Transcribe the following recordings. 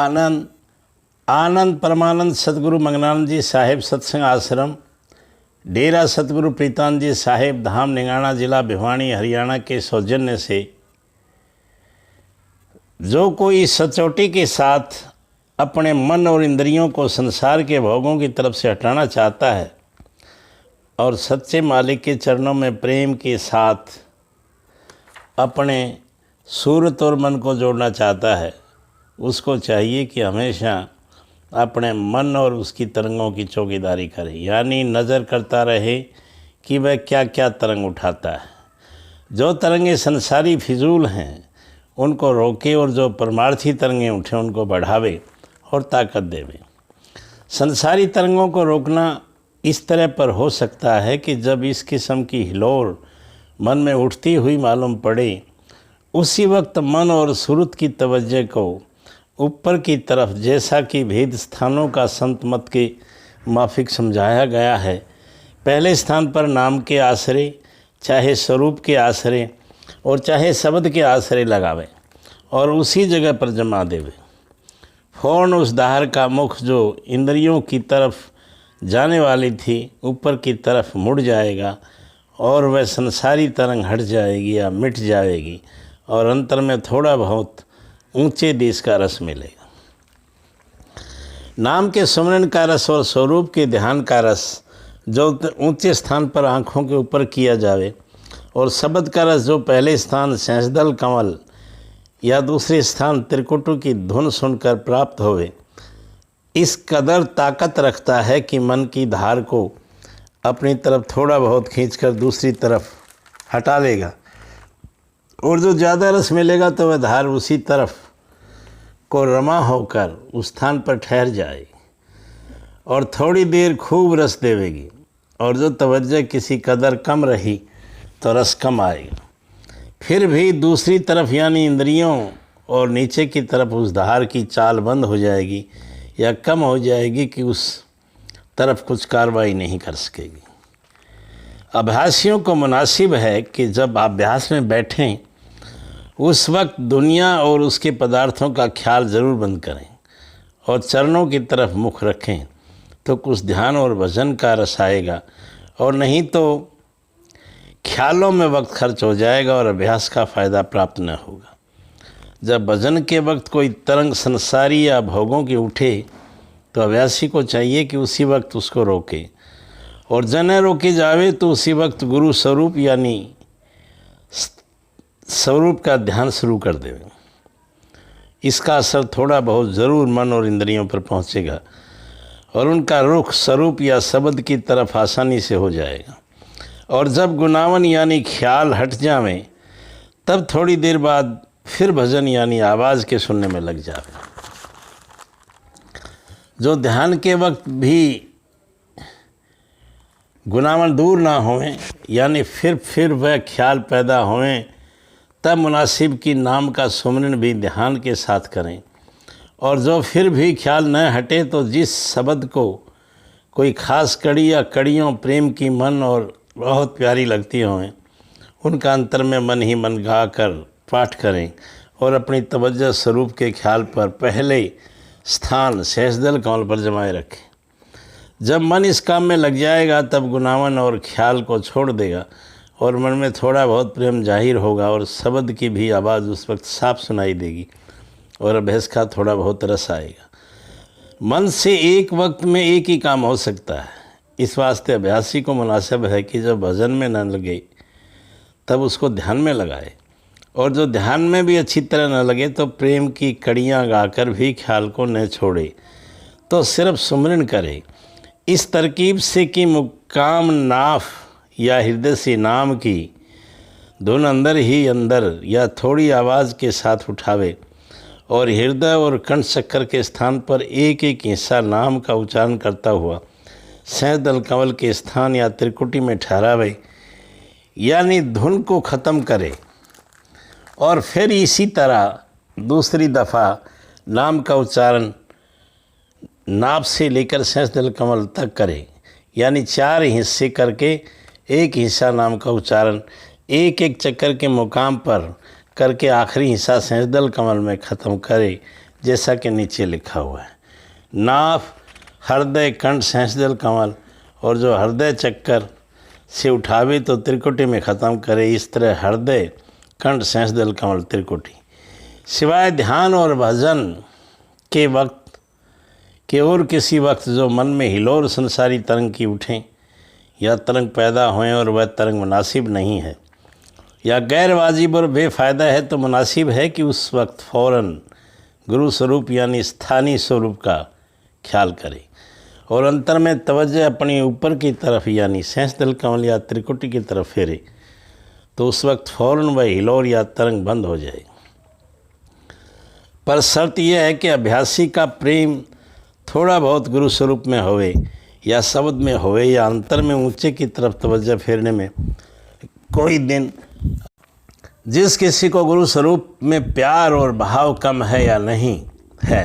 आनंद आनंद परमानंद सतगुरु मंगनानंद जी साहिब सत्संग आश्रम, डेरा सतगुरु प्रीतानंद जी साहिब धाम निंगाना, जिला भिवानी, हरियाणा के सौजन्य से जो कोई सचोटी के साथ अपने मन और इंद्रियों को संसार के भोगों की तरफ से हटाना चाहता है और सच्चे मालिक के चरणों में प्रेम के साथ अपने सूरत और मन को जोड़ना चाहता है, उसको चाहिए कि हमेशा अपने मन और उसकी तरंगों की चौकीदारी करे, यानी नज़र करता रहे कि वह क्या क्या तरंग उठाता है। जो तरंगे संसारी फिजूल हैं उनको रोके और जो परमार्थी तरंगें उठे उनको बढ़ावे और ताकत देवे। संसारी तरंगों को रोकना इस तरह पर हो सकता है कि जब इस किस्म की हिलोर मन में उठती हुई मालूम पड़े, उसी वक्त मन और सुरत की तवज्जो को ऊपर की तरफ, जैसा कि भेद स्थानों का संत मत के माफिक समझाया गया है, पहले स्थान पर नाम के आश्रय, चाहे स्वरूप के आश्रय और चाहे शब्द के आश्रय लगावे और उसी जगह पर जमा देवे। फौरन उस दाहर का मुख जो इंद्रियों की तरफ जाने वाली थी ऊपर की तरफ मुड़ जाएगा और वह संसारी तरंग हट जाएगी या मिट जाएगी और अंतर में थोड़ा बहुत ऊंचे देश का रस मिलेगा। नाम के सुमरन का रस और स्वरूप के ध्यान का रस जो ऊंचे स्थान पर आँखों के ऊपर किया जावे और शब्द का रस जो पहले स्थान सहस्दल कमल या दूसरे स्थान त्रिकुटु की धुन सुनकर प्राप्त होवे, इस कदर ताकत रखता है कि मन की धार को अपनी तरफ थोड़ा बहुत खींचकर दूसरी तरफ हटा लेगा और जो ज़्यादा रस मिलेगा तो वह धार उसी तरफ को रमा होकर उस स्थान पर ठहर जाएगी और थोड़ी देर खूब रस देवेगी, और जो तवज्जो किसी कदर कम रही तो रस कम आएगा। फिर भी दूसरी तरफ यानी इंद्रियों और नीचे की तरफ उस धार की चाल बंद हो जाएगी या कम हो जाएगी कि उस तरफ कुछ कार्रवाई नहीं कर सकेगी। अभ्यासियों को मुनासिब है कि जब अभ्यास में बैठें उस वक्त दुनिया और उसके पदार्थों का ख्याल ज़रूर बंद करें और चरणों की तरफ मुख रखें, तो कुछ ध्यान और भजन का रस आएगा, और नहीं तो ख्यालों में वक्त खर्च हो जाएगा और अभ्यास का फ़ायदा प्राप्त न होगा। जब भजन के वक्त कोई तरंग संसारी या भोगों की उठे तो अभ्यासी को चाहिए कि उसी वक्त उसको रोके, और जन रोके जावे तो उसी वक्त गुरु स्वरूप यानी स्वरूप का ध्यान शुरू कर देवे। इसका असर थोड़ा बहुत ज़रूर मन और इंद्रियों पर पहुंचेगा और उनका रुख स्वरूप या शब्द की तरफ आसानी से हो जाएगा, और जब गुनावन यानी ख्याल हट जावे तब थोड़ी देर बाद फिर भजन यानी आवाज़ के सुनने में लग जावे। जो ध्यान के वक्त भी गुनावन दूर ना होएं यानी फिर वह ख्याल पैदा होएं, तब मुनासिब की नाम का सुमरन भी ध्यान के साथ करें, और जो फिर भी ख्याल न हटे तो जिस शब्द को कोई ख़ास कड़ी या कड़ियों प्रेम की मन और बहुत प्यारी लगती हों उनका अंतर में मन ही मन गा कर पाठ करें और अपनी तवज्जो स्वरूप के ख्याल पर पहले स्थान सहस्दल कमल पर जमाए रखें। जब मन इस काम में लग जाएगा तब गुनावन और ख्याल को छोड़ देगा और मन में थोड़ा बहुत प्रेम जाहिर होगा और शब्द की भी आवाज़ उस वक्त साफ सुनाई देगी और अभ्यास का थोड़ा बहुत रस आएगा। मन से एक वक्त में एक ही काम हो सकता है, इस वास्ते अभ्यासी को मुनासिब है कि जब भजन में न लगे तब उसको ध्यान में लगाए, और जो ध्यान में भी अच्छी तरह न लगे तो प्रेम की कड़ियाँ गाकर भी ख्याल को न छोड़े, तो सिर्फ सुमरन करे। इस तरकीब से कि मुकाम नाफ या हृदय से नाम की धुन अंदर ही अंदर या थोड़ी आवाज़ के साथ उठावे और हृदय और कंठ चक्कर के स्थान पर एक एक हिस्सा नाम का उच्चारण करता हुआ सहस्दल कमल के स्थान या त्रिकुटी में ठहरावे, यानी धुन को ख़त्म करे, और फिर इसी तरह दूसरी दफ़ा नाम का उच्चारण नाभ से लेकर सहस्दल कमल तक करे, यानी 4 हिस्से करके एक हिस्सा नाम का उच्चारण एक एक चक्कर के मुकाम पर करके आखिरी हिस्सा सहस्दल कमल में ख़त्म करे, जैसा कि नीचे लिखा हुआ है। नाफ, हृदय, कंठ, सहस्त्रदल कमल, और जो हृदय चक्कर से उठावे तो त्रिकुटी में ख़त्म करे। इस तरह हृदय, कंठ, सहस्त्रदल कमल, त्रिकुटी। सिवाय ध्यान और भजन के वक्त के और किसी वक्त जो मन में हिलोर संसारी तरंग की उठें या तरंग पैदा होएं और वह तरंग मुनासिब नहीं है या गैर वाजिब और बेफ़ायदा है, तो मुनासिब है कि उस वक्त फ़ौरन गुरु स्वरूप यानी स्थानीय स्वरूप का ख्याल करे और अंतर में तवज्जो अपनी ऊपर की तरफ यानी सहस्त्रदल कमल या त्रिकुटी की तरफ फेरे, तो उस वक्त फ़ौरन वह हिलोर या तरंग बंद हो जाए। पर शर्त यह है कि अभ्यासी का प्रेम थोड़ा बहुत गुरु स्वरूप में होवे या शब्द में होवे या अंतर में ऊंचे की तरफ तवज्जो फेरने में कोई दिन। जिस किसी को गुरु स्वरूप में प्यार और भाव कम है या नहीं है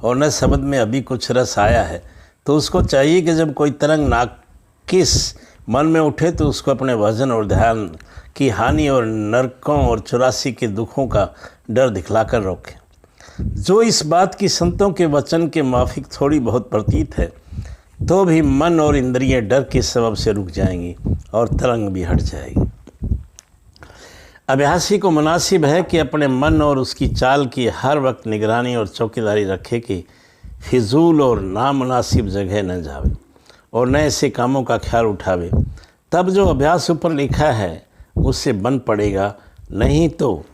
और न शब्द में अभी कुछ रस आया है, तो उसको चाहिए कि जब कोई तरंग नाकिस मन में उठे तो उसको अपने भजन और ध्यान की हानि और नरकों और 84 के दुखों का डर दिखलाकर रोके। जो इस बात की संतों के वचन के माफिक थोड़ी बहुत प्रतीत है, तो भी मन और इंद्रियां डर के सबब से रुक जाएंगी और तरंग भी हट जाएगी। अभ्यासी को मुनासिब है कि अपने मन और उसकी चाल की हर वक्त निगरानी और चौकीदारी रखे कि फिजूल और नामुनासिब जगह न जावे और न ऐसे कामों का ख्याल उठावे। तब जो अभ्यास ऊपर लिखा है उससे बन पड़ेगा, नहीं तो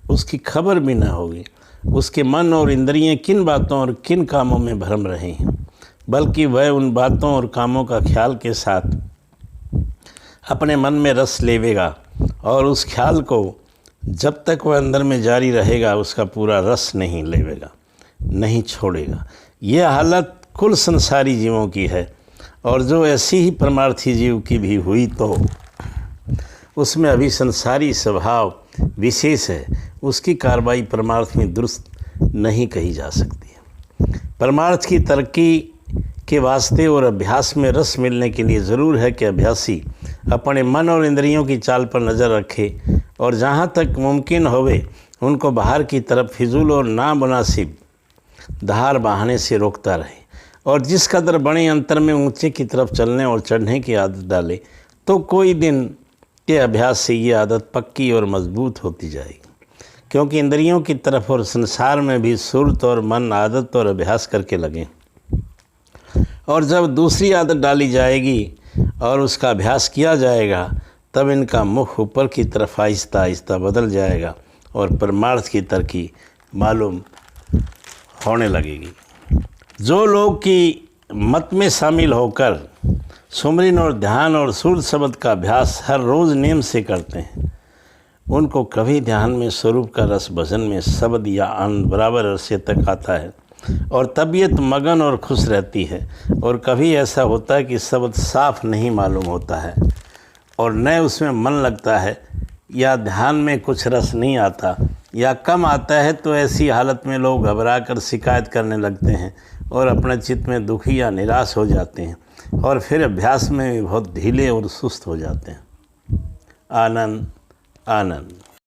उसकी खबर भी न होगी। उसके मन और इंद्रियां किन बातों और किन कामों में भरम रहे हैं, बल्कि वह उन बातों और कामों का ख्याल के साथ अपने मन में रस लेवेगा और उस ख्याल को जब तक वह अंदर में जारी रहेगा उसका पूरा रस नहीं लेवेगा, नहीं छोड़ेगा। यह हालत कुल संसारी जीवों की है और जो ऐसी ही परमार्थी जीव की भी हुई तो उसमें अभी संसारी स्वभाव विशेष है, उसकी कार्रवाई परमार्थ में दुरुस्त नहीं कही जा सकती है। परमार्थ की तरक्की के वास्ते और अभ्यास में रस मिलने के लिए ज़रूर है कि अभ्यासी अपने मन और इंद्रियों की चाल पर नज़र रखे और जहाँ तक मुमकिन होवे उनको बाहर की तरफ फिजूल और नामुनासिब धार बहाने से रोकता रहे और जिस कदर बड़े अंतर में ऊंचे की तरफ चलने और चढ़ने की आदत डाले, तो कोई दिन के अभ्यास से ये आदत पक्की और मजबूत होती जाएगी। क्योंकि इंद्रियों की तरफ और संसार में भी सुरत और मन आदत और अभ्यास करके लगे और जब दूसरी आदत डाली जाएगी और उसका अभ्यास किया जाएगा, तब इनका मुख ऊपर की तरफ आहिस्ता आहिस्ता बदल जाएगा और परमार्थ की तरक्की मालूम होने लगेगी। जो लोग की मत में शामिल होकर सुमरन और ध्यान और सूर्य शब्द का अभ्यास हर रोज़ नियम से करते हैं, उनको कभी ध्यान में स्वरूप का रस, भजन में शब्द या आनंद बराबर अरसे तक आता है और तबीयत मगन और खुश रहती है। और कभी ऐसा होता है कि शब्द साफ नहीं मालूम होता है और न उसमें मन लगता है या ध्यान में कुछ रस नहीं आता या कम आता है, तो ऐसी हालत में लोग घबरा कर शिकायत करने लगते हैं और अपने चित्त में दुखी या निराश हो जाते हैं और फिर अभ्यास में भी बहुत ढीले और सुस्त हो जाते हैं। आनंद आनंद।